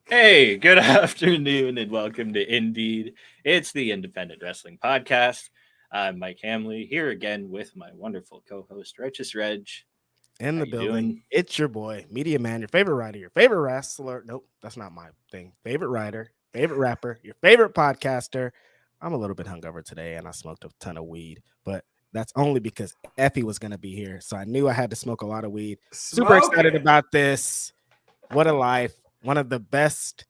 Hey, good afternoon, and welcome to Indeed. It's the Independent Wrestling Podcast. I'm Mike Hamley here again with my wonderful co-host Righteous Reg. In How the you building. doing? It's your boy, Media Man, your favorite writer, your favorite wrestler. Nope, that's not my thing. Favorite writer, favorite rapper, your favorite podcaster. I'm a little bit hungover today and I smoked a ton of weed, but that's only because Effie was going to be here. So I knew I had to smoke a lot of weed. Super Smoke excited it. about this. What a life. One of the best,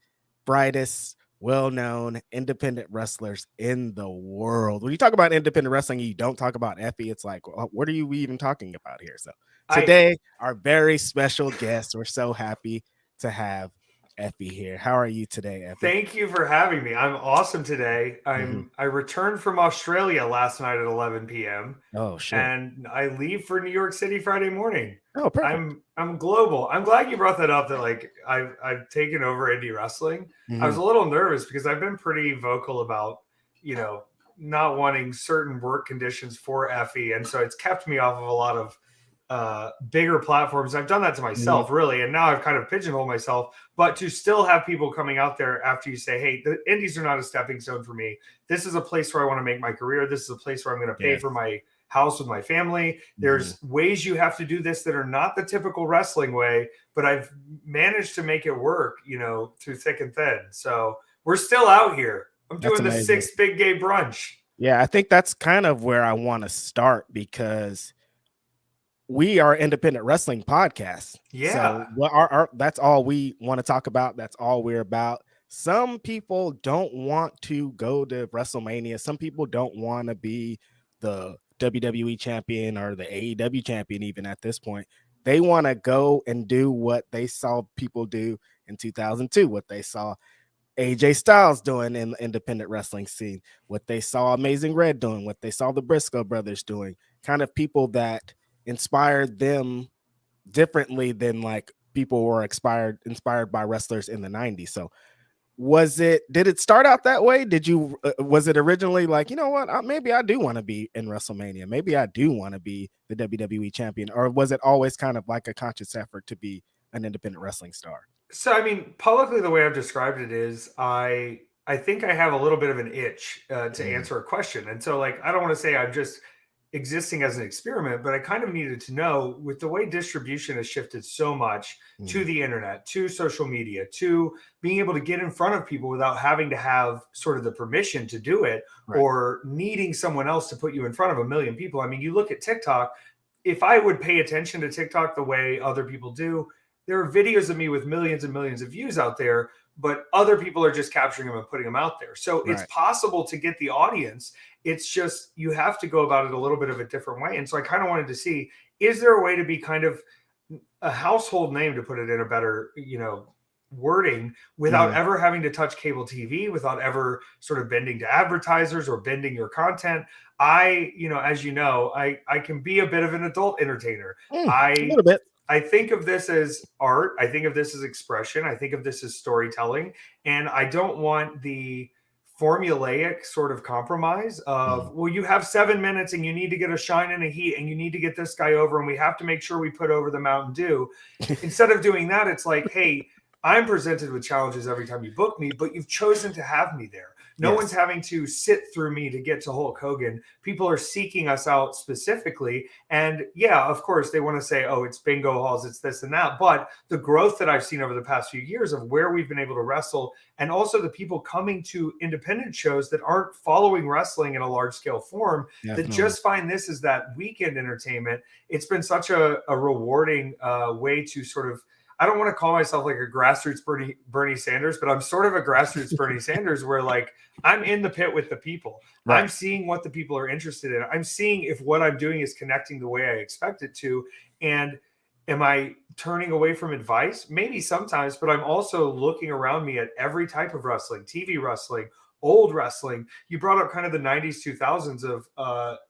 brightest, well-known independent wrestlers in the world. When you talk about independent wrestling, you don't talk about Effie. It's like, what are you even talking about here? So I today, our very special guest, we're so happy to have Effie here. How are you today, Effie? Thank you for having me. I'm awesome today. Mm-hmm. I returned from Australia last night at 11 p.m. Oh shit! and I leave for New York City Friday morning. Oh, perfect. I'm global. I'm glad you brought that up. That like I've taken over indie wrestling. I Mm-hmm. was a little nervous because I've been pretty vocal about you know not wanting certain work conditions for Effie, and so it's kept me off of a lot of bigger platforms. I've done that to Mm-hmm. myself, really, and now I've kind of pigeonholed myself. But to still have people coming out there after you say, "Hey, the indies are not a stepping stone for me. This is a place where I want to make my career. This is a place where I'm going to pay Yes. for my house with my family. Mm-hmm. There's ways you have to do this that are not the typical wrestling way, but I've managed to make it work, through thick and thin. So we're still out here. I'm That's doing the amazing. sixth big gay brunch. Yeah, I think that's kind of where I want to start because we are independent wrestling podcast. Yeah. So what our that's all we want to talk about. That's all we're about. Some people don't want to go to WrestleMania. Some people don't want to be the WWE champion or the AEW champion, even at this point. They want to go and do what they saw people do in 2002, what they saw AJ Styles doing in the independent wrestling scene, what they saw Amazing Red doing, what they saw the Briscoe brothers doing, kind of people that inspired them differently than like people were inspired by wrestlers in the 90s. So did it start out that way? Was it originally like, you know what, maybe I do want to be in WrestleMania, maybe I do want to be the WWE champion, or was it always kind of like a conscious effort to be an independent wrestling star? So I mean, publicly, the way I've described it is, I think I have a little bit of an itch to Mm, answer a question, and so like I don't want to say I'm just existing as an experiment, but I kind of needed to know with the way distribution has shifted so much to mm, the internet, to social media, to being able to get in front of people without having to have sort of the permission to do it right. or needing someone else to put you in front of a million people. I mean, you look at TikTok. If I would pay attention to TikTok the way other people do, there are videos of me with millions and millions of views out there, but other people are just capturing them and putting them out there. So it's Right. possible to get the audience. It's just you have to go about it a little bit of a different way. And so I kind of wanted to see, is there a way to be kind of a household name, to put it in a better, wording, without Mm, ever having to touch cable TV, without ever sort of bending to advertisers or bending your content. As you know, I can be a bit of an adult entertainer. a I little bit. I think of this as art. I think of this as expression. I think of this as storytelling. And I don't want the formulaic sort of compromise Mm. of, well, you have 7 minutes and you need to get a shine and a heat and you need to get this guy over and we have to make sure we put over the Mountain Dew. Instead of doing that, it's like, hey, I'm presented with challenges every time you book me, but you've chosen to have me there. No one's Yes. having to sit through me to get to Hulk Hogan. People are seeking us out specifically. And yeah, of course, they want to say, oh, it's bingo halls, it's this and that. But the growth that I've seen over the past few years of where we've been able to wrestle, and also the people coming to independent shows that aren't following wrestling in a large scale form, that Definitely. just find this as that weekend entertainment. It's been such a rewarding way to sort of, I don't want to call myself like a grassroots Bernie Sanders, but I'm sort of a grassroots Bernie Sanders where like I'm in the pit with the people. I'm Right. seeing what the people are interested in. I'm seeing if what I'm doing is connecting the way I expect it to. And am I turning away from advice? Maybe sometimes, but I'm also looking around me at every type of wrestling, TV wrestling, old wrestling. You brought up kind of the 90s, 2000s of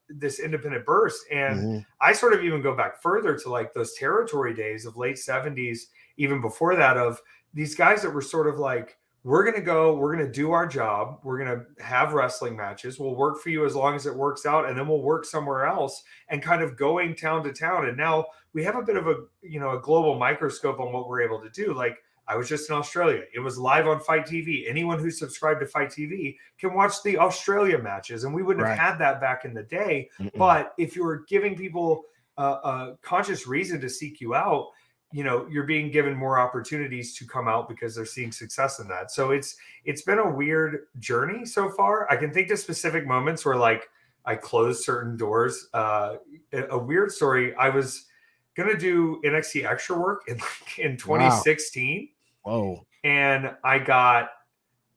this independent burst. And Mhm. I sort of even go back further to like those territory days of late 70s, even before that, of these guys that were sort of like we're going to do our job. We're going to have wrestling matches. We'll work for you as long as it works out. And then we'll work somewhere else, and kind of going town to town. And now we have a bit of a global microscope on what we're able to do. Like, I was just in Australia. It was live on Fight TV. Anyone who's subscribed to Fight TV can watch the Australia matches. And we wouldn't have had that back in the day. But if you're giving people a conscious reason to seek you out, you're being given more opportunities to come out because they're seeing success in that. So it's been a weird journey so far. I can think of specific moments where, like, I closed certain doors. A weird story. I was going to do NXT extra work in 2016. Whoa. And I got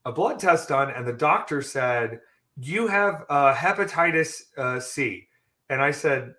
a blood test done, and the doctor said, you have hepatitis C. And I said,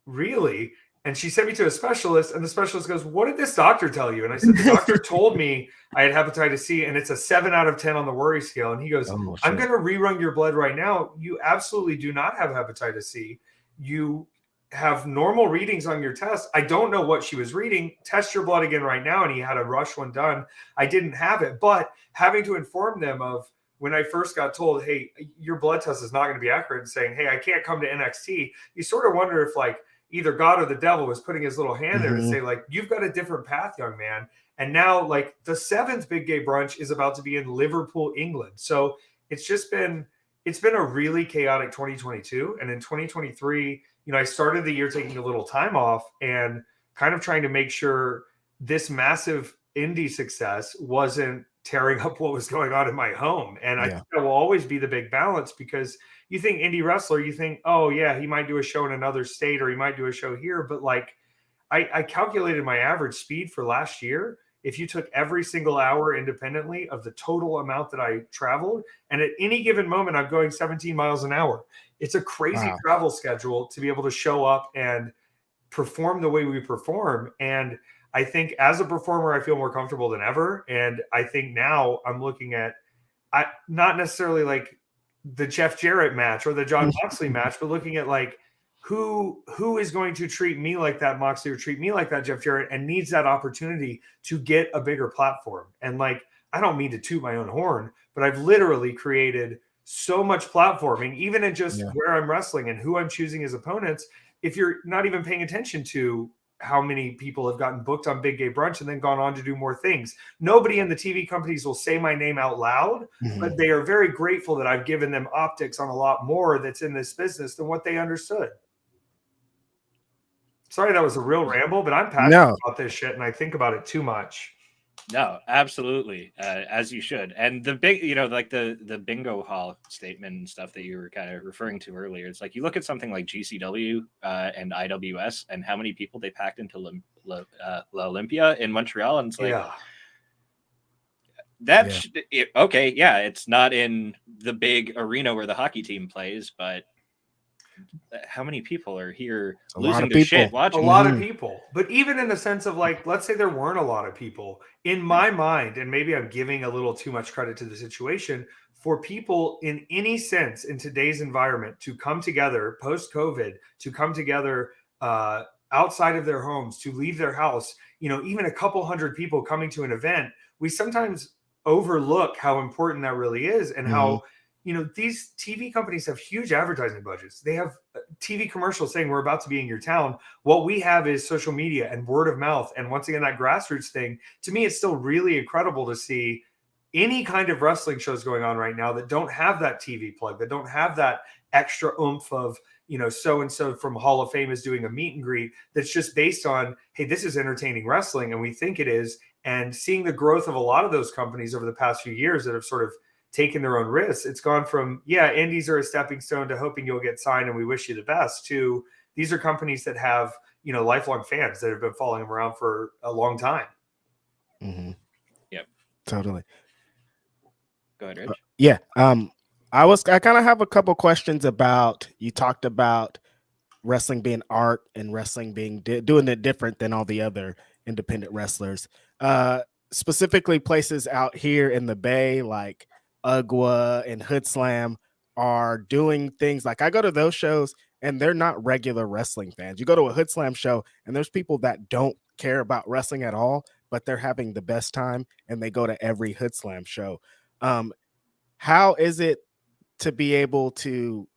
really? And she sent me to a specialist, and the specialist goes, what did this doctor tell you? And I said, the doctor told me I had hepatitis C, and it's a 7 out of 10 on the worry scale. And he goes, I'm going to rerun your blood right now. You absolutely do not have hepatitis C. You have normal readings on your test. I don't know what she was reading. Test your blood again right now. And he had a rush one done. I didn't have it, but having to inform them of, when I first got told, hey, your blood test is not going to be accurate, and saying, hey, I can't come to NXT, you sort of wonder if, like, either God or the devil was putting his little hand there to say, like, you've got a different path, young man. And now, like, the 7th Big Gay Brunch is about to be in Liverpool, England. So it's been a really chaotic 2022. And in 2023, I started the year taking a little time off and kind of trying to make sure this massive indie success wasn't tearing up what was going on in my home. And I think that will always be the big balance, because you think indie wrestler, you think, oh yeah, he might do a show in another state, or he might do a show here. But, like, I calculated my average speed for last year. If you took every single hour independently of the total amount that I traveled, and at any given moment, I'm going 17 miles an hour. It's a crazy travel schedule to be able to show up and perform the way we perform. And I think as a performer, I feel more comfortable than ever. And I think now I'm looking at, not necessarily like the Jeff Jarrett match or the Jon Moxley match, but looking at, like, who is going to treat me like that Moxley, or treat me like that Jeff Jarrett, and needs that opportunity to get a bigger platform. And, like, I don't mean to toot my own horn, but I've literally created so much platforming, even in just where I'm wrestling and who I'm choosing as opponents. If you're not even paying attention to how many people have gotten booked on Big Gay Brunch and then gone on to do more things. Nobody in the TV companies will say my name out loud, but they are very grateful that I've given them optics on a lot more that's in this business than what they understood. Sorry, that was a real ramble, but I'm passionate about this shit, and I think about it too much. No, absolutely, as you should. And the big, like the bingo hall statement and stuff that you were kind of referring to earlier, it's like you look at something like GCW and IWS and how many people they packed into La Olympia in Montreal, and it's like, it's not in the big arena where the hockey team plays, but how many people are here losing their shit watching? A lot of people. But even in the sense of, like, let's say there weren't a lot of people, in my mind, and maybe I'm giving a little too much credit to the situation, for people in any sense in today's environment to come together post-COVID, to come together outside of their homes, to leave their house, even a couple hundred people coming to an event, we sometimes overlook how important that really is, and how these TV companies have huge advertising budgets. They have TV commercials saying we're about to be in your town. What we have is social media and word of mouth. And once again, that grassroots thing, to me, it's still really incredible to see any kind of wrestling shows going on right now that don't have that TV plug, that don't have that extra oomph of, so-and-so from Hall of Fame is doing a meet and greet, that's just based on, hey, this is entertaining wrestling, and we think it is. And seeing the growth of a lot of those companies over the past few years that have sort of taken their own risks, it's gone from, indies are a stepping stone to hoping you'll get signed and we wish you the best, to these are companies that have, lifelong fans that have been following them around for a long time. Yep. Totally. Go ahead, Rich. I kind of have a couple questions about, you talked about wrestling being art and wrestling being doing it different than all the other independent wrestlers. Specifically places out here in the Bay, like UGWA and Hood Slam, are doing things like, I go to those shows and they're not regular wrestling fans. You go to a Hood Slam show and there's people that don't care about wrestling at all, but they're having the best time and they go to every Hood Slam show. How is it to be able to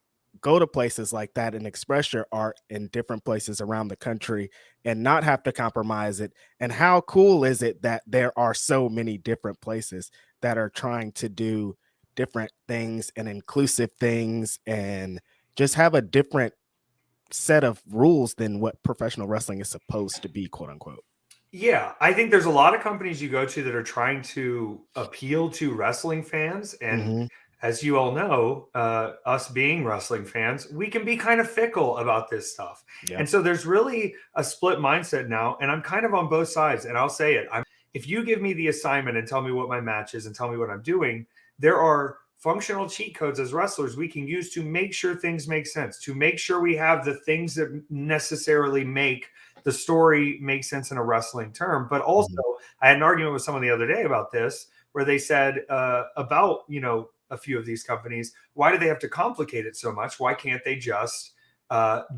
go to places like that and express your art in different places around the country and not have to compromise it? And how cool is it that there are so many different places that are trying to do different things and inclusive things and just have a different set of rules than what professional wrestling is supposed to be, quote unquote? Yeah, I think there's a lot of companies you go to that are trying to appeal to wrestling fans. And as you all know, us being wrestling fans, we can be kind of fickle about this stuff. Yeah. And so there's really a split mindset now. And I'm kind of on both sides. And I'll say it. If you give me the assignment and tell me what my match is and tell me what I'm doing, there are functional cheat codes as wrestlers we can use to make sure things make sense, to make sure we have the things that necessarily make the story make sense in a wrestling term. But also, I had an argument with someone the other day about this, where they said about, a few of these companies, why do they have to complicate it so much? Why can't they just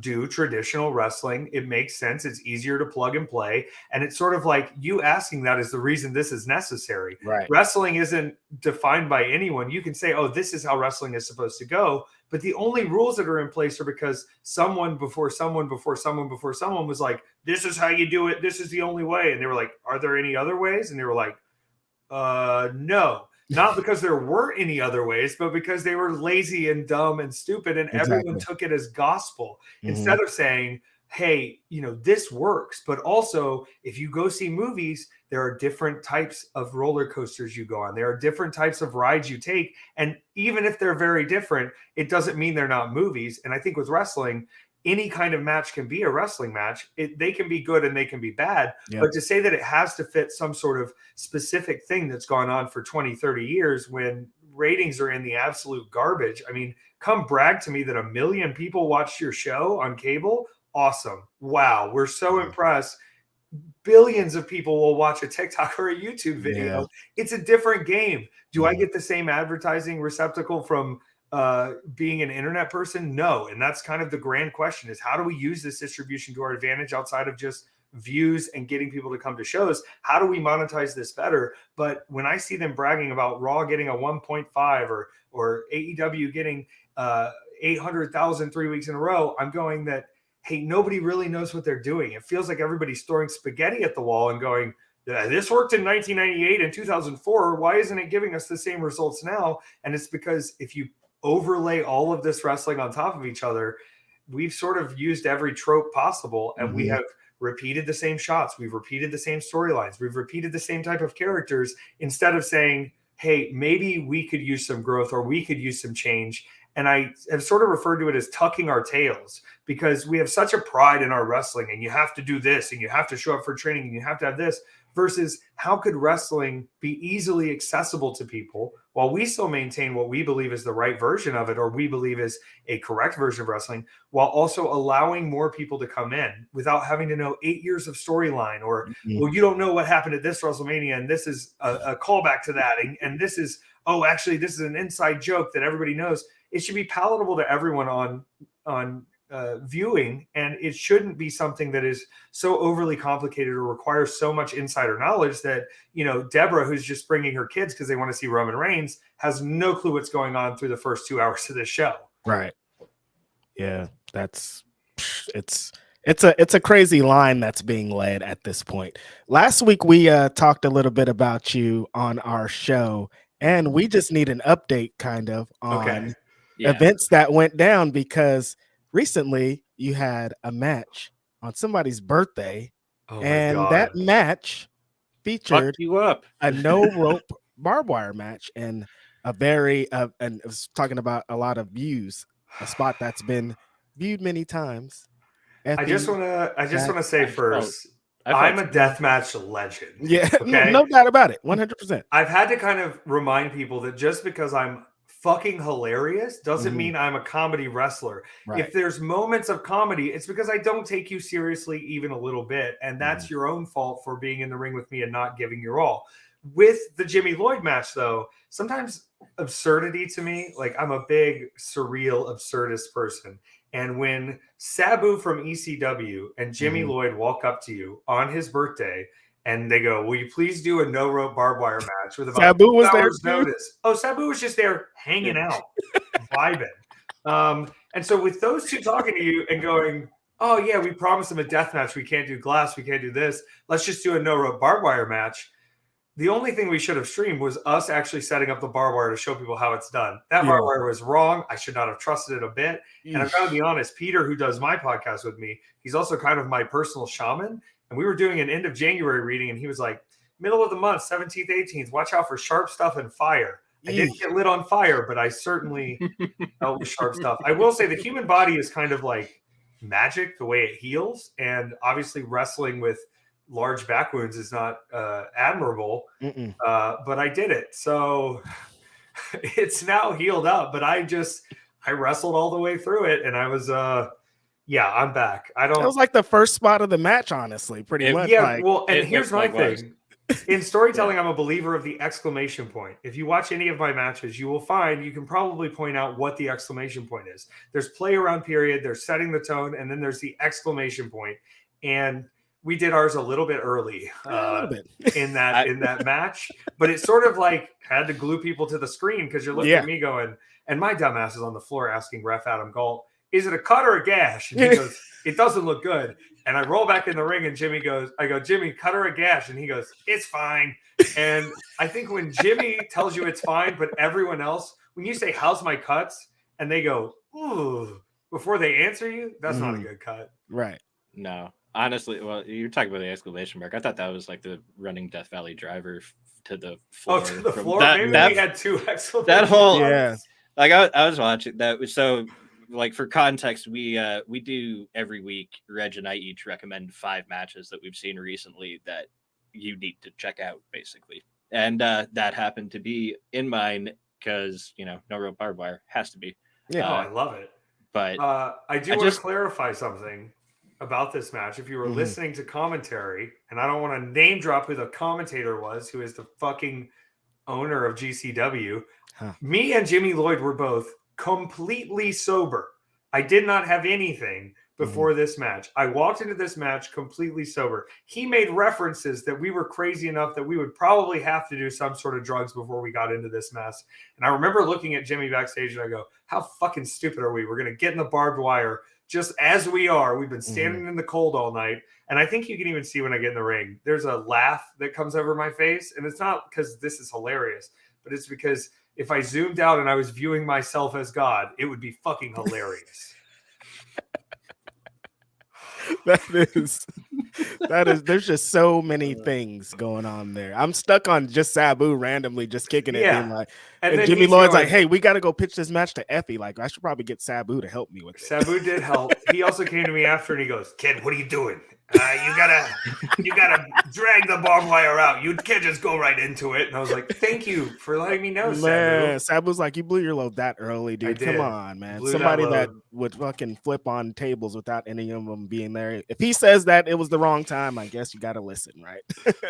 do traditional wrestling? It makes sense. It's easier to plug and play. And it's sort of like you asking that is the reason this is necessary. Right. Wrestling isn't defined by anyone. You can say, oh, this is how wrestling is supposed to go. But the only rules that are in place are because someone before someone before someone before someone was like, this is how you do it. This is the only way. And they were like, are there any other ways? And they were like, no. Not because there weren't any other ways, but because they were lazy and dumb and stupid, and everyone took it as gospel instead of saying, hey, this works. But also, if you go see movies, there are different types of roller coasters you go on. There are different types of rides you take. And even if they're very different, it doesn't mean they're not movies. And I think with wrestling, any kind of match can be a wrestling match. They can be good and they can be bad. Yep. But to say that it has to fit some sort of specific thing that's gone on for 20, 30 years when ratings are in the absolute garbage. I mean, come brag to me that 1 million people watched your show on cable. Awesome. Wow. We're so impressed. Billions of people will watch a TikTok or a YouTube video. Yeah. It's a different game. Do I get the same advertising receptacle from being an internet person? No. And that's kind of the grand question, is how do we use this distribution to our advantage outside of just views and getting people to come to shows? How do we monetize this better? But when I see them bragging about Raw getting a 1.5 or AEW getting 800,000 3 weeks in a row, I'm going that, hey, nobody really knows what they're doing. It feels like everybody's throwing spaghetti at the wall and going, this worked in 1998 and 2004. Why isn't it giving us the same results now? And it's because if you overlay all of this wrestling on top of each other, we've sort of used every trope possible, and we have repeated the same shots. We've repeated the same storylines. We've repeated the same type of characters instead of saying, hey, maybe we could use some growth or we could use some change. And I have sort of referred to it as tucking our tails, because we have such a pride in our wrestling, and you have to do this and you have to show up for training and you have to have this, versus how could wrestling be easily accessible to people while we still maintain what we believe is the right version of it, or we believe is a correct version of wrestling, while also allowing more people to come in without having to know 8 years of storyline, or, well, you don't know what happened at this WrestleMania, and this is a callback to that. And this is, oh, actually, this is an inside joke that everybody knows. It should be palatable to everyone on viewing, and it shouldn't be something that is so overly complicated or requires so much insider knowledge that, Deborah, who's just bringing her kids because they want to see Roman Reigns, has no clue what's going on through the first 2 hours of this show. Right. Yeah, it's a crazy line that's being led at this point. Last week we talked a little bit about you on our show, and we just need an update kind of on events that went down, because recently you had a match on somebody's birthday, and that match featured a no rope barbed wire match, and a very and it was talking about a lot of views, a spot that's been viewed many times. I just want to say first, I'm a deathmatch legend. Yeah, okay? no doubt about it. 100%. I've had to kind of remind people that just because I'm fucking hilarious doesn't mean I'm a comedy wrestler. Right. If there's moments of comedy, it's because I don't take you seriously even a little bit, and that's your own fault for being in the ring with me and not giving your all. With the Jimmy Lloyd match, though, sometimes absurdity to me, like, I'm a big surreal absurdist person. And when Sabu from ECW and Jimmy Lloyd walk up to you on his birthday and they go, "Will you please do a no rope barbed wire match with about Sabu 2 was there hours too? notice?" Oh, Sabu was just there hanging out, vibing. And so with those two talking to you and going, "Oh yeah, we promised them a death match. We can't do glass. We can't do this. Let's just do a no rope barbed wire match." The only thing we should have streamed was us actually setting up the barbed wire to show people how it's done. That barbed wire was wrong. I should not have trusted it a bit. And I've got to be honest, Peter, who does my podcast with me, he's also kind of my personal shaman. And we were doing an end of January reading, and he was like, middle of the month, 17th, 18th, watch out for sharp stuff and fire. I didn't get lit on fire, but I certainly dealt with sharp stuff. I will say the human body is kind of like magic, the way it heals. And obviously wrestling with large back wounds is not admirable, but I did it. So it's now healed up, but I wrestled all the way through it, and I was, I'm back. That was like the first spot of the match, honestly, pretty much. Yeah, like, well, and here's my thing. In storytelling, I'm a believer of the exclamation point. If you watch any of my matches, you will find you can probably point out what the exclamation point is. There's play around period, there's setting the tone, and then there's the exclamation point. And we did ours a little bit early in that match, but it sort of like had to glue people to the screen because you're looking at me going, and my dumbass is on the floor asking Ref Adam Galt, "Is it a cut or a gash?" And he goes, "It doesn't look good." And I roll back in the ring, and Jimmy goes, I go, "Jimmy, cut or a gash?" And he goes, "It's fine." And I think when Jimmy tells you it's fine, but everyone else, when you say, "How's my cuts?" and they go, "Ooh," before they answer you, that's not a good cut. Right. No. Honestly, well, you're talking about the exclamation mark. I thought that was like the running Death Valley driver to the floor. Oh, to the floor? Maybe we had two exclamation that whole, marks. Like I was watching that. So, like for context, we do every week. Reg and I each recommend 5 matches that we've seen recently that you need to check out, basically. And that happened to be in mine because no rope barbed wire has to be. Yeah, I love it. But I do want to clarify something about this match. If you were listening to commentary, and I don't want to name drop who the commentator was, who is the fucking owner of GCW, me and Jimmy Lloyd were both completely sober. I did not have anything before this match. I walked into this match completely sober. He made references that we were crazy enough that we would probably have to do some sort of drugs before we got into this mess. And I remember looking at Jimmy backstage and I go, how fucking stupid are we? We're going to get in the barbed wire just as we are. We've been standing in the cold all night. And I think you can even see when I get in the ring, there's a laugh that comes over my face. And it's not because this is hilarious, but it's because if I zoomed out and I was viewing myself as God, it would be fucking hilarious. There's just so many things going on there. I'm stuck on just Sabu randomly just kicking it, being like, and Jimmy Lloyd's like, "Hey, we got to go pitch this match to EFFY. Like, I should probably get Sabu to help me with it." Sabu did help. He also came to me after and he goes, "Kid, what are you doing? You gotta drag the barbed wire out. You can't just go right into it." And I was like, "Thank you for letting me know, Sabu." Sabu's like, "You blew your load that early, dude. Come on, man. Somebody that would fucking flip on tables without any of them being there. If he says that it was the wrong time, I guess you got to listen, right?"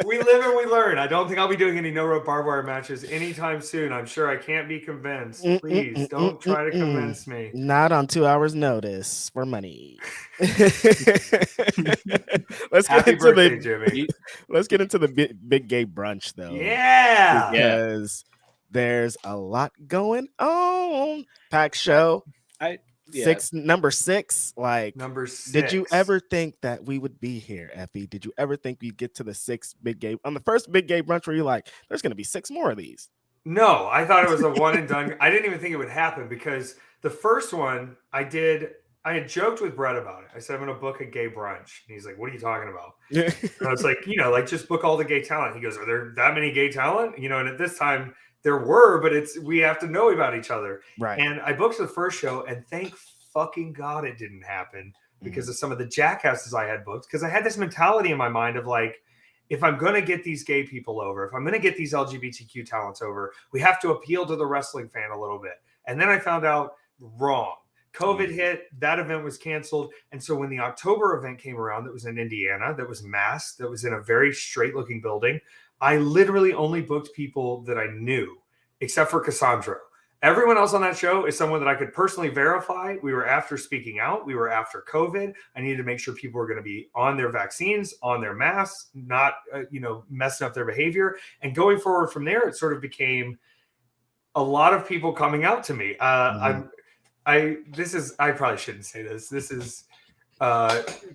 We live and we learn. I don't think I'll be doing any no rope barbed wire matches anytime soon. I'm sure I can't be convinced. Please don't try to convince me. Not on 2 hours notice for money. Let's get into the big gay brunch though. Yeah. Because there's a lot going on. Pack show. Number six. Like, number 6. Did you ever think that we would be here, Effie? Did you ever think we'd get to the 6 big gay on the first big gay brunch where you're like, there's gonna be 6 more of these? No, I thought it was a one and done. I didn't even think it would happen because the first one I had joked with Brett about it. I said, I'm going to book a gay brunch. And he's like, what are you talking about? And I was like, like just book all the gay talent. He goes, are there that many gay talent? And at this time there were, but we have to know about each other. Right. And I booked the first show and thank fucking God it didn't happen because of some of the jackasses I had booked. Because I had this mentality in my mind of like, if I'm going to get these gay people over, if I'm going to get these LGBTQ talents over, we have to appeal to the wrestling fan a little bit. And then I found out wrong. COVID hit, that event was canceled. And so when the October event came around, that was in Indiana, that was masked, that was in a very straight looking building, I literally only booked people that I knew, except for Cassandra. Everyone else on that show is someone that I could personally verify. We were after speaking out. We were after COVID. I needed to make sure people were going to be on their vaccines, on their masks, not, messing up their behavior. And going forward from there, it sort of became a lot of people coming out to me. I probably shouldn't say this. This is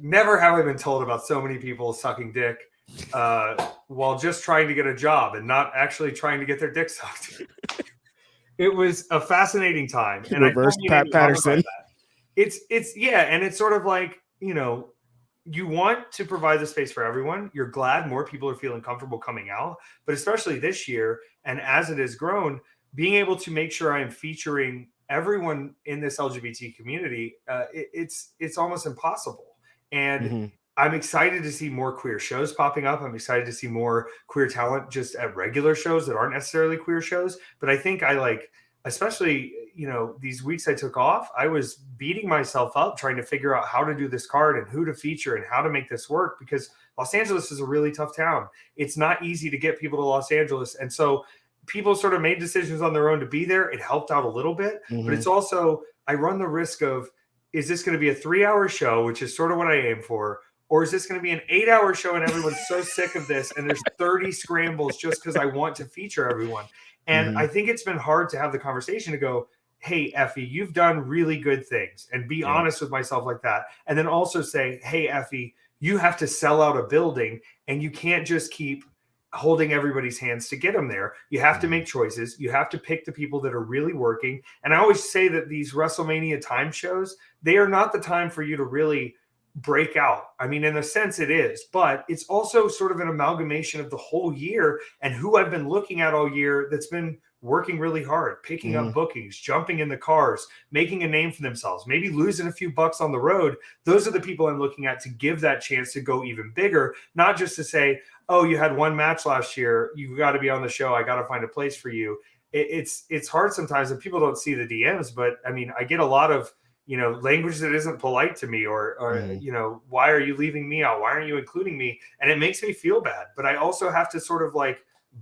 never have I been told about so many people sucking dick while just trying to get a job and not actually trying to get their dick sucked. It was a fascinating time. And reverse Pat Patterson. It's and it's sort of like, you want to provide the space for everyone. You're glad more people are feeling comfortable coming out, but especially this year, and as it has grown, being able to make sure I am featuring everyone in this LGBT community, it's almost impossible. And I'm excited to see more queer shows popping up. I'm excited to see more queer talent just at regular shows that aren't necessarily queer shows. But I think especially, these weeks I took off, I was beating myself up trying to figure out how to do this card and who to feature and how to make this work, because Los Angeles is a really tough town. It's not easy to get people to Los Angeles. And so people sort of made decisions on their own to be there. It helped out a little bit, but it's also, I run the risk of, is this going to be a 3-hour show, which is sort of what I aim for? Or is this going to be an 8-hour show and everyone's so sick of this and there's 30 scrambles just because I want to feature everyone? And I think it's been hard to have the conversation to go, hey, Effie, you've done really good things, and be honest with myself like that. And then also say, hey, Effie, you have to sell out a building and you can't just keep holding everybody's hands to get them there. You have to make choices. You have to pick the people that are really working. And I always say that these WrestleMania time shows, they are not the time for you to really break out. I mean, in a sense it is, but it's also sort of an amalgamation of the whole year and who I've been looking at all year that's been working really hard, picking up bookings, jumping in the cars, making a name for themselves, maybe losing a few bucks on the road. Those are the people I'm looking at to give that chance to go even bigger, not just to say, oh, you had one match last year, you got to be on the show, I got to find a place for you. It's hard sometimes, and people don't see the DMs, but I mean, I get a lot of language that isn't polite to me, or why are you leaving me out? Why aren't you including me? And it makes me feel bad. But I also have to sort of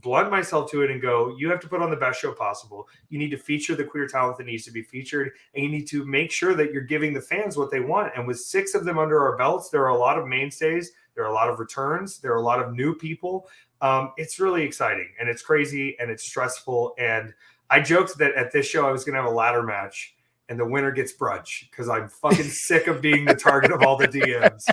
blunt myself to it and go, you have to put on the best show possible. You need to feature the queer talent that needs to be featured, and you need to make sure that you're giving the fans what they want. And with 6 of them under our belts, there are a lot of mainstays. There are a lot of returns. There are a lot of new people. It's really exciting, and it's crazy, and it's stressful. And I joked that at this show I was going to have a ladder match, and the winner gets brunch, because I'm fucking sick of being the target of all the DMs.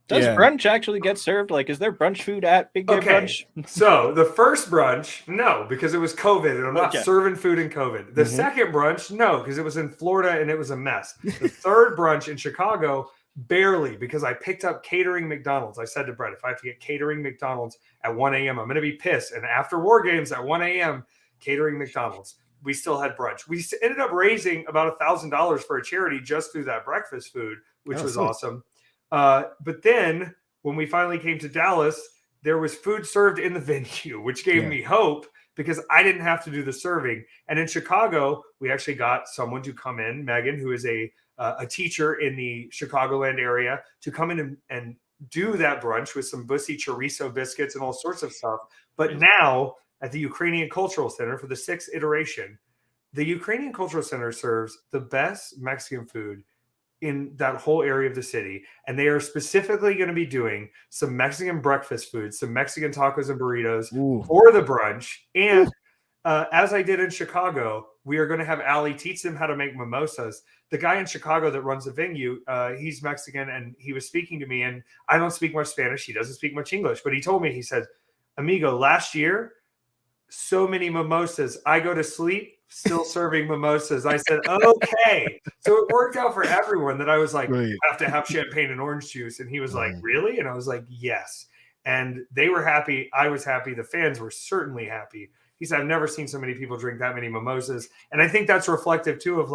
Does brunch actually get served? Is there brunch food at Big Gay Brunch? So the first brunch, no, because it was COVID, and I'm not serving food in COVID. The second brunch, no, because it was in Florida and it was a mess. The third brunch in Chicago, barely, because I picked up catering McDonald's. I said to Brett, if I have to get catering McDonald's at 1 a.m., I'm going to be pissed. And after War Games at 1 a.m., catering McDonald's. We still had brunch. We ended up raising about $1,000 for a charity just through that breakfast food, which was awesome. But then when we finally came to Dallas, there was food served in the venue, which gave me hope, because I didn't have to do the serving. And in Chicago, we actually got someone to come in, Megan, who is a teacher in the Chicagoland area, to come in and do that brunch with some bussy chorizo biscuits and all sorts of stuff. But now, at the Ukrainian Cultural Center for the 6th iteration, the Ukrainian Cultural Center serves the best Mexican food in that whole area of the city. And they are specifically going to be doing some Mexican breakfast food, some Mexican tacos and burritos for the brunch. And as I did in Chicago, we are going to have Allie teach them how to make mimosas. The guy in Chicago that runs the venue, he's Mexican, and he was speaking to me, and I don't speak much Spanish. He doesn't speak much English, but he told me, he said, amigo, last year, so many mimosas. I go to sleep still serving mimosas. I said, okay. So it worked out for everyone that I was like, I have to have champagne and orange juice. And he was like, really? And I was like, yes. And they were happy. I was happy. The fans were certainly happy. He said, I've never seen so many people drink that many mimosas. And I think that's reflective too of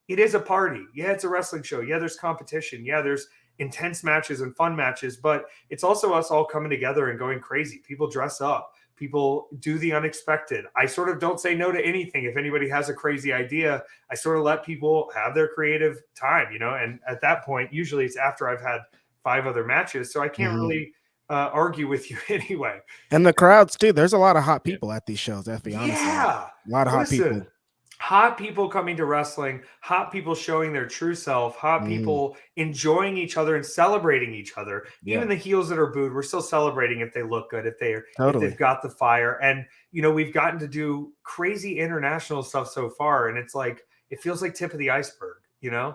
it is a party. Yeah, it's a wrestling show. Yeah, there's competition. Yeah, there's intense matches and fun matches, but it's also us all coming together and going crazy. People dress up. People do the unexpected. I sort of don't say no to anything. If anybody has a crazy idea, I sort of let people have their creative time, and at that point, usually it's after I've had 5 other matches. So I can't really argue with you anyway. And the crowds too. There's a lot of hot people at these shows. EFFY, honestly, Yeah, a lot of hot people. Hot people coming to wrestling, hot people showing their true self, hot people enjoying each other and celebrating each other. Even the heels that are booed, we're still celebrating if they look good, if they've got the fire. And we've gotten to do crazy international stuff so far, and it's like it feels like tip of the iceberg. Yeah.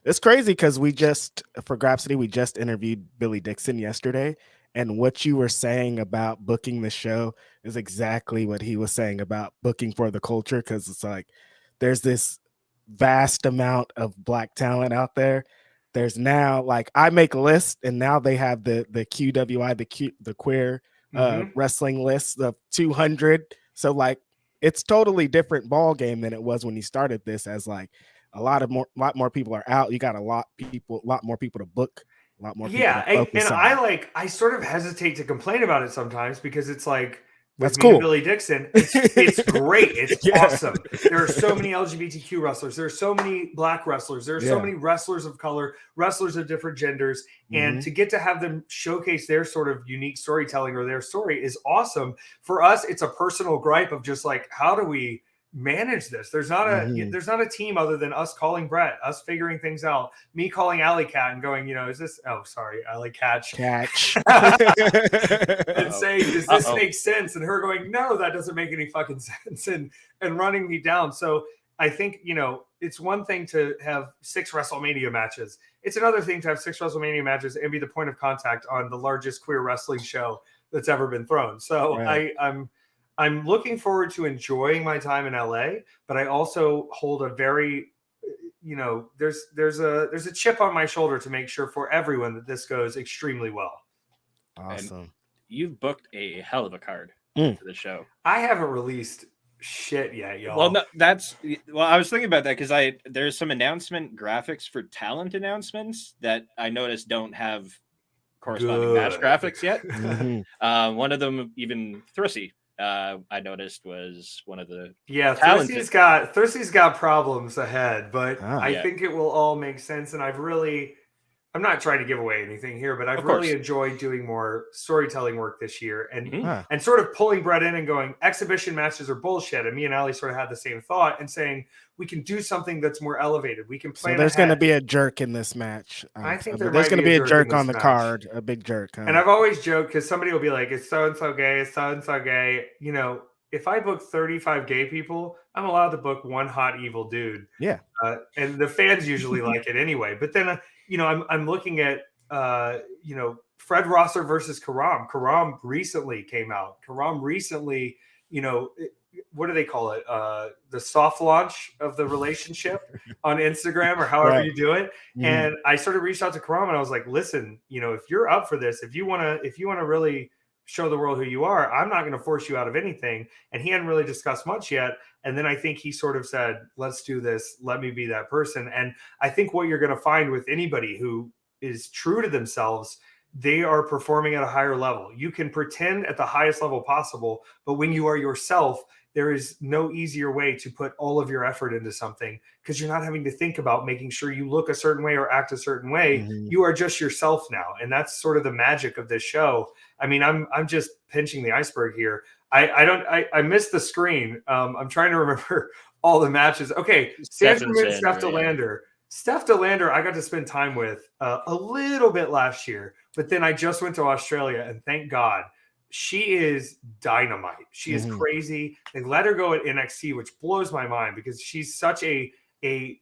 It's crazy because for Grapsody, we just interviewed Billy Dixon yesterday. And what you were saying about booking the show is exactly what he was saying about booking for the culture. Because it's like there's this vast amount of Black talent out there. There's now like I make a list, and now they have the QWI, the queer wrestling list of 200. So like it's totally different ball game than it was when you started this. As like a lot more people are out. You got a lot more people to book. A lot more people to focus on. I sort of hesitate to complain about it sometimes because it's like that's cool. Billy Dixon, it's great. It's awesome. There are so many LGBTQ wrestlers. There are so many Black wrestlers. There are so many wrestlers of color, wrestlers of different genders. And to get to have them showcase their sort of unique storytelling or their story is awesome. For us, it's a personal gripe of just like, how do we manage this? There's not a team other than us calling Brett, us figuring things out, me calling Alley Cat and going, is this Alley Catch and saying, does this make sense? And her going, no, that doesn't make any fucking sense, and running me down. So I think it's one thing to have 6 WrestleMania matches. It's another thing to have 6 WrestleMania matches and be the point of contact on the largest queer wrestling show that's ever been thrown. So I'm looking forward to enjoying my time in LA, but I also hold a very, there's a chip on my shoulder to make sure for everyone that this goes extremely well. Awesome. And you've booked a hell of a card for the show. I haven't released shit yet, y'all. Well, no, I was thinking about that because there's some announcement graphics for talent announcements that I noticed don't have corresponding match graphics yet. One of them, even Thrissy, I noticed was one of the Thrissy's got problems ahead, but I think it will all make sense. And I'm not trying to give away anything here, but I've really enjoyed doing more storytelling work this year and sort of pulling Brett in and going, exhibition matches are bullshit. And me and Ali sort of had the same thought and saying, we can do something that's more elevated. We can plan. So there's going to be a jerk in this match. I think there's going to be a jerk on the card, a big jerk. And I've always joked because somebody will be like, it's so-and-so gay, it's so-and-so gay. If I book 35 gay people, I'm allowed to book one hot, evil dude. Yeah. And the fans usually like it anyway. But then, I'm looking at, Fred Rosser versus Karam. Karam recently came out. Karam recently, what do they call it? The soft launch of the relationship on Instagram or however you do it. And I sort of reached out to Karam and I was like, listen, if you're up for this, if you want to really show the world who you are, I'm not going to force you out of anything. And he hadn't really discussed much yet. And then I think he sort of said, let's do this. Let me be that person. And I think what you're going to find with anybody who is true to themselves, they are performing at a higher level. You can pretend at the highest level possible, but when you are yourself, there is no easier way to put all of your effort into something because you're not having to think about making sure you look a certain way or act a certain way. You are just yourself now. And that's sort of the magic of this show. I mean, I'm just pinching the iceberg here. I missed the screen. I'm trying to remember all the matches. Okay. Steph DeLander. Steph DeLander, I got to spend time with a little bit last year, but then I just went to Australia and thank God. She is dynamite. She is crazy. They let her go at NXT, which blows my mind because she's such a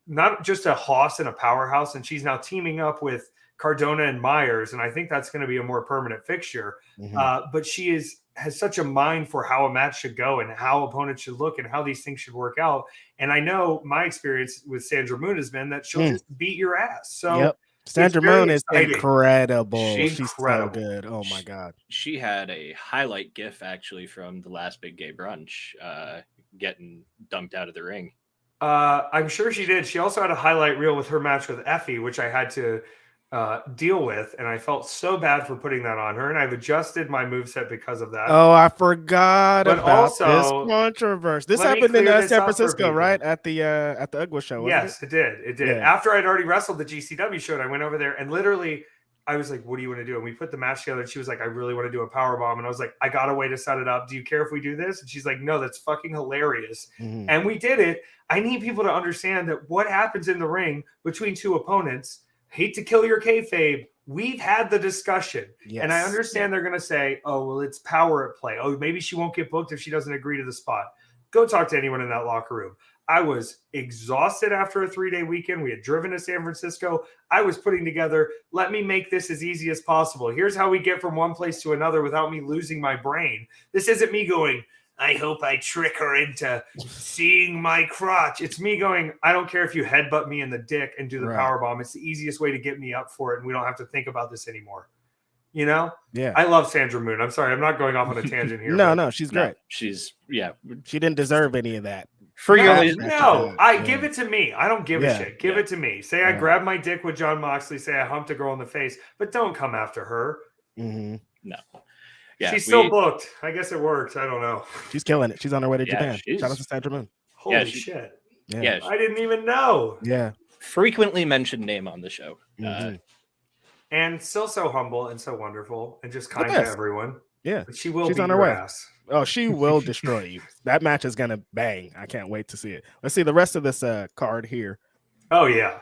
not just a hoss and a powerhouse, and she's now teaming up with Cardona and Myers, and I think that's going to be a more permanent fixture. But she has such a mind for how a match should go and how opponents should look and how these things should work out. And I know my experience with Sandra Moon has been that she'll just beat your ass. So Sandra Moon is incredible. She's so good. Oh my God. She had a highlight gif actually from the last big gay brunch, getting dumped out of the ring. I'm sure she did. She also had a highlight reel with her match with EFFY, which I had to deal with, and I felt so bad for putting that on her, and I've adjusted my moveset because of that. Oh, I forgot about this controversy. This happened in San Francisco, right? At the UGWA show. Yes, it did. It did. Yeah. After I'd already wrestled the GCW show, I went over there and literally I was like, what do you want to do? And we put the match together, and she was like, I really want to do a power bomb. And I was like, I got a way to set it up. Do you care if we do this? And she's like, no, that's fucking hilarious. Mhm. And we did it. I need people to understand that what happens in the ring between two opponents, hate to kill your kayfabe, we've had the discussion. Yes. And I understand they're going to say, oh, well, it's power at play. Oh, maybe she won't get booked if she doesn't agree to the spot. Go talk to anyone in that locker room. I was exhausted after a 3-day weekend. We had driven to San Francisco. I was putting together, let me make this as easy as possible. Here's how we get from one place to another without me losing my brain. This isn't me going, I hope I trick her into seeing my crotch. It's me going, I don't care if you headbutt me in the dick and do the power bomb. It's the easiest way to get me up for it, and we don't have to think about this anymore. You know? Yeah. I love Sandra Moon. I'm sorry. I'm not going off on a tangent here. No, she's great. She's She didn't deserve any of that. For your give it to me. I don't give a shit. Give it to me. Say I grabbed my dick with John Moxley. Say I humped a girl in the face, but don't come after her. Mm-hmm. No. Yeah, she's still booked. I guess it worked. I don't know. She's killing it. She's on her way to Japan. Shout out to Sandra Moon. Holy shit. Yeah. I didn't even know. Yeah. Frequently mentioned name on the show. Mm-hmm. And still so humble and so wonderful and just kind to everyone. Yeah. But she will She's beat on her your way. ass. Oh, she will destroy you. That match is gonna bang. I can't wait to see it. Let's see the rest of this card here. Oh yeah.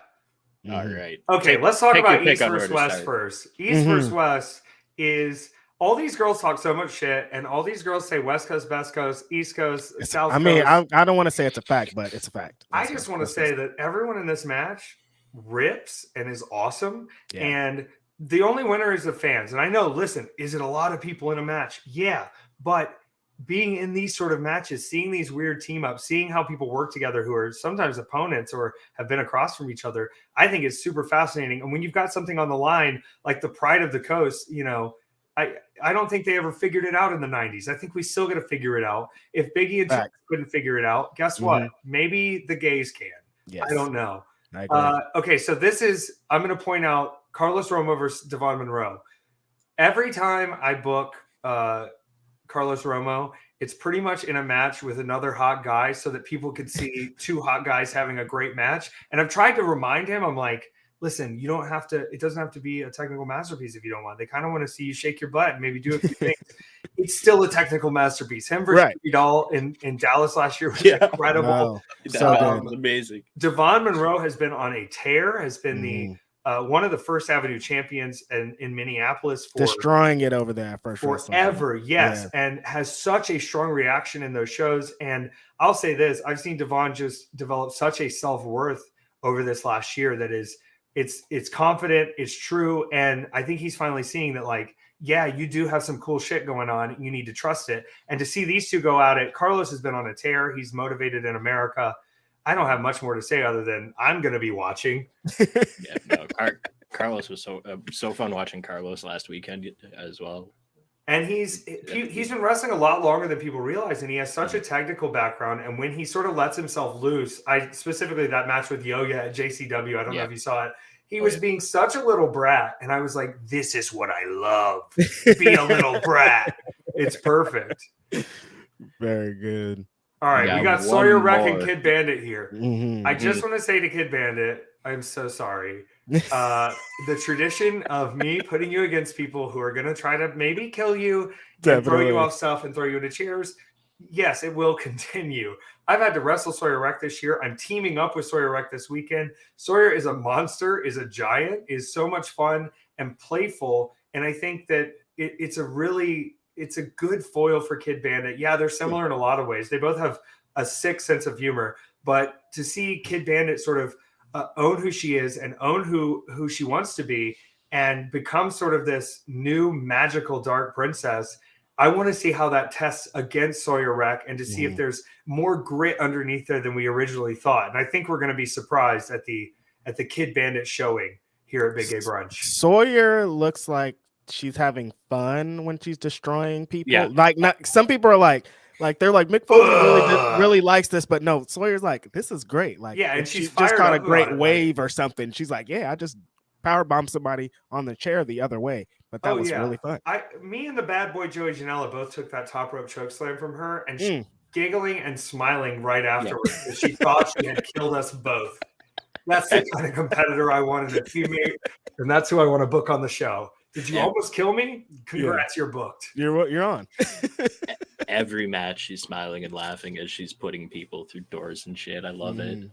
Mm-hmm. All right. Okay, let's talk about East versus West first. East versus West is all these girls talk so much shit, and all these girls say West Coast, Best Coast, East Coast, South Coast. I mean, I don't want to say it's a fact, but it's a fact. I just want to say that everyone in this match rips and is awesome. Yeah. And the only winner is the fans. And I know, listen, is it a lot of people in a match? Yeah. But being in these sort of matches, seeing these weird team ups, seeing how people work together who are sometimes opponents or have been across from each other, I think is super fascinating. And when you've got something on the line, like the pride of the coast, you know, I don't think they ever figured it out in the 90s. I think we still got to figure it out. If Biggie and Tupac couldn't figure it out, guess what? Maybe the gays can. Yes. I don't know. Okay, so this is, I'm going to point out Carlos Romo versus Devon Monroe. Every time I book Carlos Romo, it's pretty much in a match with another hot guy so that people could see two hot guys having a great match. And I've tried to remind him, I'm like, listen, you don't have to, it doesn't have to be a technical masterpiece if you don't want. They kind of want to see you shake your butt and maybe do a few things. It's still a technical masterpiece. Him versus Vidal in Dallas last year was incredible. Wow. So amazing. Devon Monroe has been on a tear, has been the one of the First Avenue champions in Minneapolis for destroying it over there forever. Yes. And has such a strong reaction in those shows. And I'll say this, I've seen Devon just develop such a self-worth over this last year that is, it's confident, it's true. And I think he's finally seeing that, like, yeah, you do have some cool shit going on. You need to trust it. And to see these two go at it, Carlos has been on a tear. He's motivated in America. I don't have much more to say other than I'm going to be watching. Carlos was so fun watching Carlos last weekend as well. And he's been wrestling a lot longer than people realize, and he has such a technical background. And when he sort of lets himself loose, specifically that match with Yoga at JCW, I don't know if you saw it. He was being such a little brat, and I was like, "This is what I love. Be a little brat. It's perfect." Very good. All right, we got Sawyer Wreck and Kid Bandit here. I just want to say to Kid Bandit, I'm so sorry. The tradition of me putting you against people who are going to try to maybe kill you and throw you off stuff and throw you into chairs, yes, it will continue. I've had to wrestle Sawyer Wreck this year. I'm teaming up with Sawyer Wreck this weekend. Sawyer is a monster, is a giant, is so much fun and playful. And I think that it's a good foil for Kid Bandit. Yeah, they're similar in a lot of ways. They both have a sick sense of humor. But to see Kid Bandit sort of own who she is and own who she wants to be and become sort of this new magical dark princess, I want to see how that tests against Sawyer Wreck and to see if there's more grit underneath there than we originally thought. And I think we're going to be surprised at the Kid Bandit showing here at Big Gay Brunch. Sawyer looks like she's having fun when she's destroying people. Yeah. Like, not some people are like they're like, Mick Foley really likes this, but no, Sawyer's like, this is great. Like, yeah, and she's just caught a great wave or something. She's like, yeah, I just power bombed somebody on the chair the other way, but that was really fun. Me and the bad boy Joey Janela both took that top rope choke slam from her, and she giggling and smiling right afterwards. She thought she had killed us both. That's the kind of competitor I wanted a teammate, and that's who I want to book on the show. Did you almost kill me? Congrats, you're booked. You're on. Every match, she's smiling and laughing as she's putting people through doors and shit. I love it.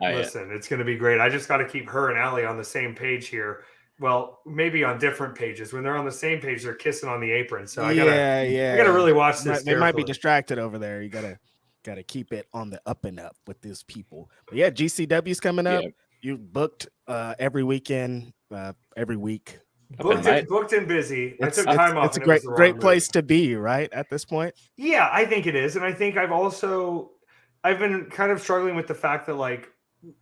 Listen, it's going to be great. I just got to keep her and Allie on the same page here. Well, maybe on different pages. When they're on the same page, they're kissing on the apron. So I gotta really watch this. They might be distracted over there. You gotta keep it on the up and up with these people. But yeah, GCW's coming up. You booked every weekend, every week. Booked and busy. I took time off. It's a great place to be, right? At this point. Yeah, I think it is. And I think I've been kind of struggling with the fact that, like,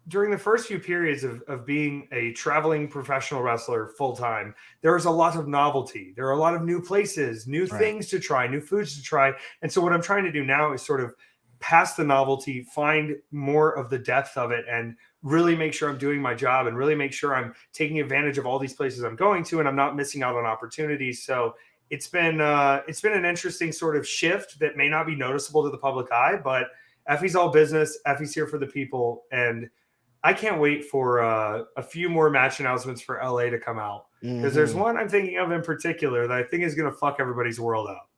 during the first few periods of being a traveling professional wrestler full time, there was a lot of novelty. There are a lot of new places, new things to try, new foods to try. And so what I'm trying to do now is sort of pass the novelty, find more of the depth of it, and really make sure I'm doing my job and really make sure I'm taking advantage of all these places I'm going to, and I'm not missing out on opportunities. So it's been an interesting sort of shift that may not be noticeable to the public eye, but Effy's all business. Effy's here for the people. And I can't wait for a few more match announcements for LA to come out. Because there's one I'm thinking of in particular that I think is going to fuck everybody's world up.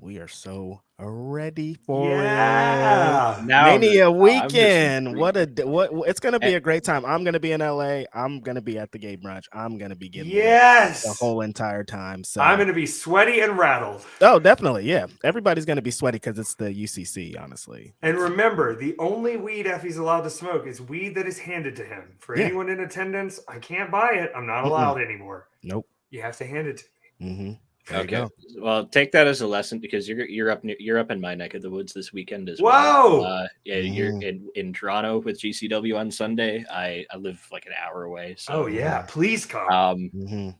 We are so ready for it. Now, Mania weekend. What it's gonna be a great time. I'm gonna be in LA. I'm gonna be at the Gay Brunch. I'm gonna be getting the whole entire time. So I'm gonna be sweaty and rattled. Oh, definitely. Yeah. Everybody's gonna be sweaty because it's the UCC, honestly. And remember, the only weed Effy's allowed to smoke is weed that is handed to him. For anyone in attendance, I can't buy it. I'm not allowed anymore. Nope. You have to hand it to me. Okay. Well, take that as a lesson because you're up in my neck of the woods this weekend as well. Whoa! You're in Toronto with GCW on Sunday. I live like an hour away. So please come.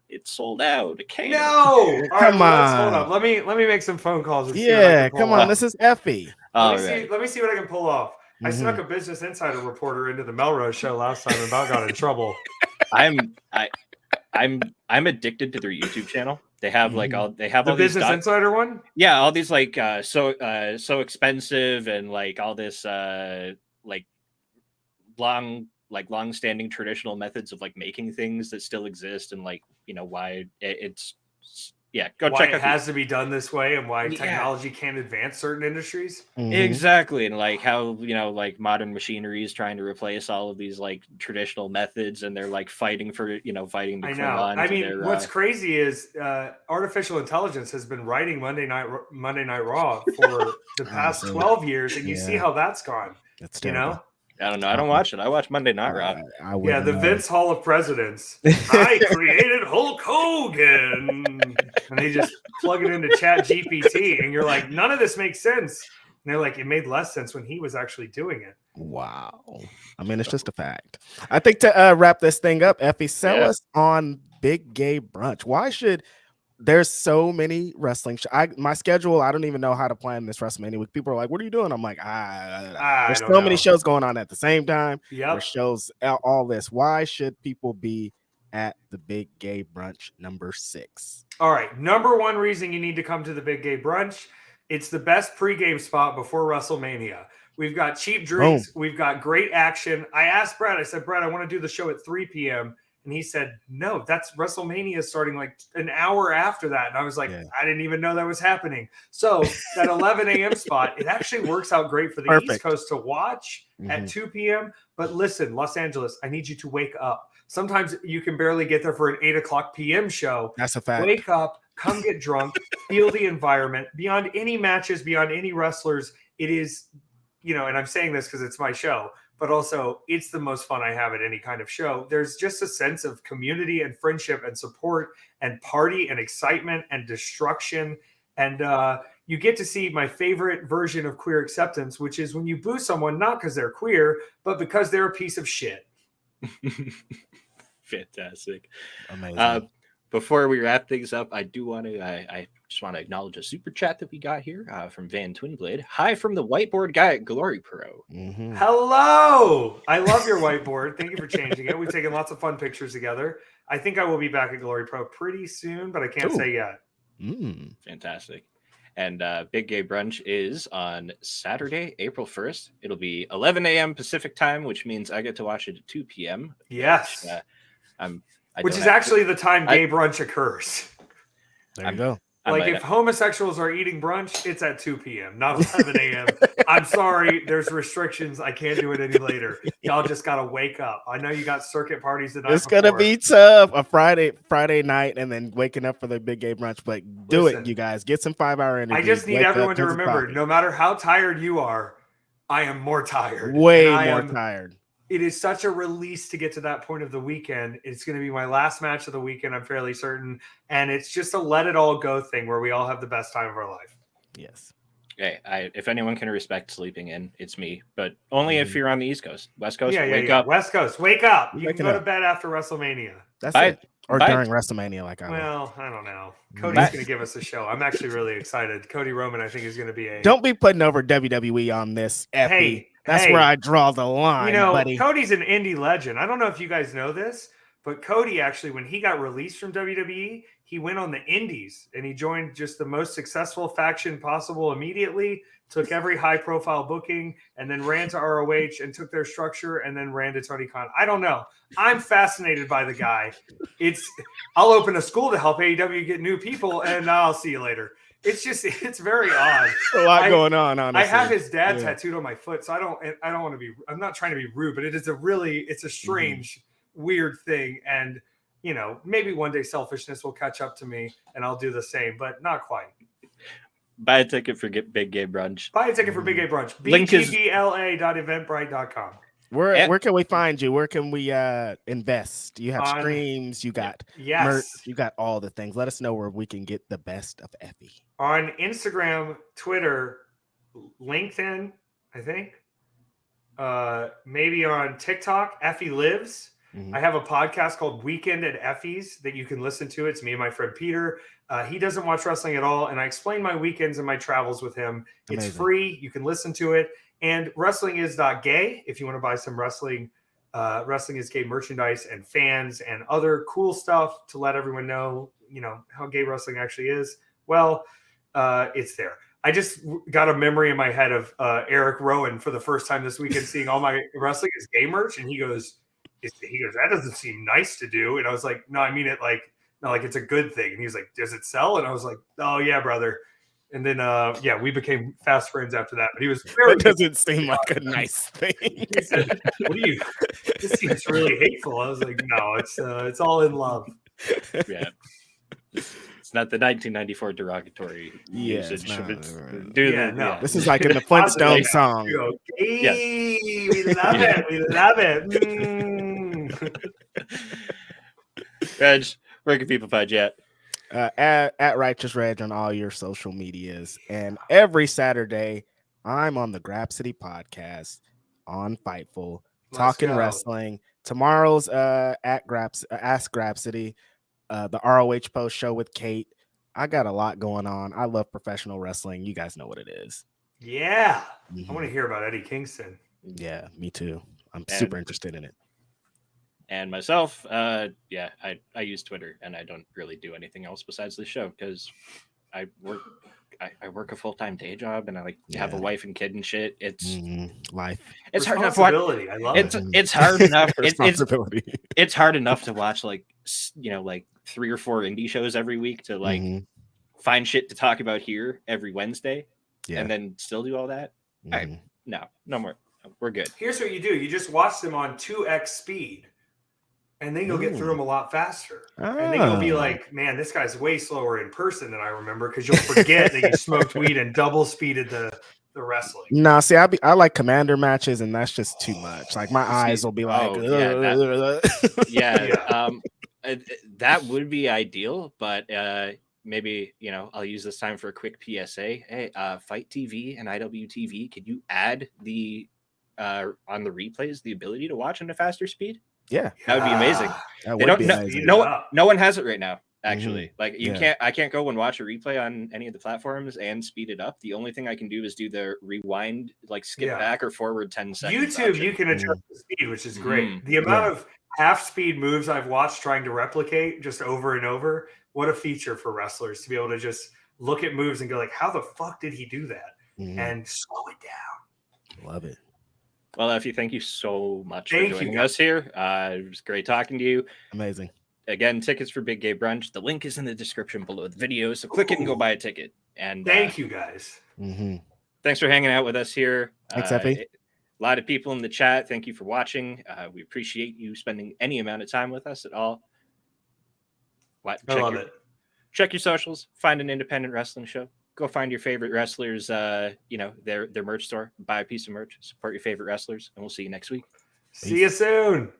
It's sold out. No, all right, hold on. Let me make some phone calls. Come on. This is EFFY. Let me see what I can pull off. I snuck a Business Insider reporter into the Melrose show last time and about got in trouble. I'm addicted to their YouTube channel. They have all the Business Insider one. Yeah, all these like so expensive and like all this like long-standing traditional methods of like making things that still exist and like why it's go check out. It has to be done this way and why technology can't advance certain industries. Exactly, and like how like modern machinery is trying to replace all of these like traditional methods, and they're like fighting to cling on. I mean, what's crazy is artificial intelligence has been writing Monday Night Raw for the past 12 years, and you see how that's gone. That's terrible. I don't know. I don't watch it. I watch Monday Night Raw. The Vince Hall of Presidents. I created Hulk Hogan. And they just plug it into Chat GPT. And you're like, none of this makes sense. And they're like, it made less sense when he was actually doing it. Wow. I mean, it's just a fact. I think to wrap this thing up, EFFY, sell us on Big Gay Brunch. Why should... There's so many wrestling my schedule, I don't even know how to plan this WrestleMania week. People are like, what are you doing? I'm like, there's so many shows going on at the same time. There's shows, all this. Why should people be at the Big Gay Brunch number 6? All right. Number one reason you need to come to the Big Gay Brunch. It's the best pregame spot before WrestleMania. We've got cheap drinks. We've got great action. I asked Brett, I said, Brett, I want to do the show at 3 p.m. And he said, no, that's WrestleMania starting like an hour after that. And I was like, I didn't even know that was happening. So that 11 a.m. spot, it actually works out great for the East Coast to watch at 2 p.m. But listen, Los Angeles, I need you to wake up. Sometimes you can barely get there for an 8 o'clock p.m. show. That's a fact. Wake up, come get drunk, feel the environment. Beyond any matches, beyond any wrestlers, it is, and I'm saying this because it's my show, but also it's the most fun I have at any kind of show. There's just a sense of community and friendship and support and party and excitement and destruction. And you get to see my favorite version of queer acceptance, which is when you boo someone, not because they're queer, but because they're a piece of shit. Fantastic. Amazing. Before we wrap things up, I just want to acknowledge a super chat that we got here from Van Twinblade. Hi from the whiteboard guy at Glory Pro. Hello. I love your whiteboard. Thank you for changing it. We've taken lots of fun pictures together. I think I will be back at Glory Pro pretty soon, but I can't say yet. Fantastic. And Big Gay Brunch is on Saturday, April 1st. It'll be 11 a.m. Pacific time, which means I get to watch it at 2 p.m. Yes. Which is actually the time Gay Brunch occurs. There you go. Like if homosexuals are eating brunch, it's at 2 p.m., not 11 a.m. I'm sorry, there's restrictions. I can't do it any later. Y'all just got to wake up. I know you got circuit parties the night It's going to be tough. A Friday night and then waking up for the Big Gay Brunch. But Listen, it, you guys. Get some 5-hour energy. I just need everyone to remember, no matter how tired you are, I am more tired. Way more tired. It is such a release to get to that point of the weekend. It's going to be my last match of the weekend, I'm fairly certain. And it's just a let it all go thing where we all have the best time of our life. Yes. Hey, if anyone can respect sleeping in, it's me. But only if you're on the East Coast. West Coast, wake up. West Coast, wake up. You can go to bed after WrestleMania. That's it. Or during WrestleMania, like I don't know. Cody's going to give us a show. I'm actually really excited. Cody Roman, I think, is going to be a... Don't be putting over WWE on this, EFFY. That's where I draw the line, buddy. Cody's an indie legend. I don't know if you guys know this, but Cody actually, when he got released from WWE, he went on the indies and he joined just the most successful faction possible immediately, took every high-profile booking, and then ran to ROH and took their structure and then ran to Tony Khan. I don't know. I'm fascinated by the guy. I'll open a school to help AEW get new people, and I'll see you later. It's very odd. A lot going on, honestly. I have his dad tattooed on my foot, so I don't want to be, I'm not trying to be rude, but it's a strange, weird thing. And, maybe one day selfishness will catch up to me and I'll do the same, but not quite. Buy a ticket for Big Gay Brunch. Buy a ticket for Big Gay Brunch. bgbla.eventbrite.com. Where can we find you? Where can we invest? You have streams, you got merch, you got all the things. Let us know where we can get the best of EFFY. On Instagram, Twitter, LinkedIn, I think. Maybe on TikTok, EFFY Lives. I have a podcast called Weekend at EFFY's that you can listen to. It's me and my friend Peter. He doesn't watch wrestling at all, and I explain my weekends and my travels with him. Amazing. It's free. You can listen to it. And wrestlingisgay if you want to buy some wrestling. Wrestling is Gay merchandise and fans and other cool stuff to let everyone know, how gay wrestling actually is. Well, it's there. I just got a memory in my head of Eric Rowan for the first time this weekend, seeing all my Wrestling is Gay merch, and he goes, that doesn't seem nice to do. And I was like, no, I mean it like it's a good thing. And he was like, does it sell? And I was like, oh yeah, brother. And then we became fast friends after that. But he was very that doesn't seem like a nice thing. He said, this seems really hateful. I was like, no, it's all in love. Yeah. It's not the 1994 derogatory usage. This is like in the Flintstone song. Hey, we love it. We love it. Reg, where can people find you at? At Righteous Reg on all your social medias. And every Saturday, I'm on the Grapsity podcast on Fightful, talking wrestling. Tomorrow's Ask Grapsity, the ROH post show with Kate. I got a lot going on. I love professional wrestling. You guys know what it is. Yeah. I want to hear about Eddie Kingston. Yeah, me too. I'm super interested in it. And myself, I use Twitter, and I don't really do anything else besides this show because I work a full-time day job, and I have a wife and kid and shit. It's life. It's hard enough. I love it. It's hard enough. Responsibility. It's hard enough to watch 3 or 4 indie shows every week to find shit to talk about here every Wednesday, and then still do all that. No more. We're good. Here's what you do: you just watch them on 2x speed. And then you'll get through them a lot faster. And then you'll be like, man, this guy's way slower in person than I remember, because you'll forget that you smoked weed and double speeded the wrestling. No, see, I like commander matches, and that's just too much. Like my eyes will be like, that would be ideal, but maybe I'll use this time for a quick PSA. Hey, Fight TV and IWTV, could you add the on the replays the ability to watch at a faster speed? Yeah, that would be amazing. Amazing. No one has it right now. Actually, I can't go and watch a replay on any of the platforms and speed it up. The only thing I can do is do the rewind, skip back or forward 10 seconds. YouTube, you can adjust the speed, which is great. The amount of half speed moves I've watched trying to replicate just over and over. What a feature for wrestlers to be able to just look at moves and go like, how the fuck did he do that? Mhm. And slow it down. Love it. Well, Effie, thank you so much Thank for you, joining guys. us here. It was great talking to you. Amazing. Again, tickets for Big Gay Brunch. The link is in the description below the video, so click it and go buy a ticket. And Thank you, guys. Mhm. thanks for hanging out with us here. Thanks, Effie. A lot of people in the chat. Thank you for watching. We appreciate you spending any amount of time with us at all. I love it. Check your socials. Find an independent wrestling show. Go find your favorite wrestlers. Their merch store. Buy a piece of merch. Support your favorite wrestlers, and we'll see you next week. See you soon.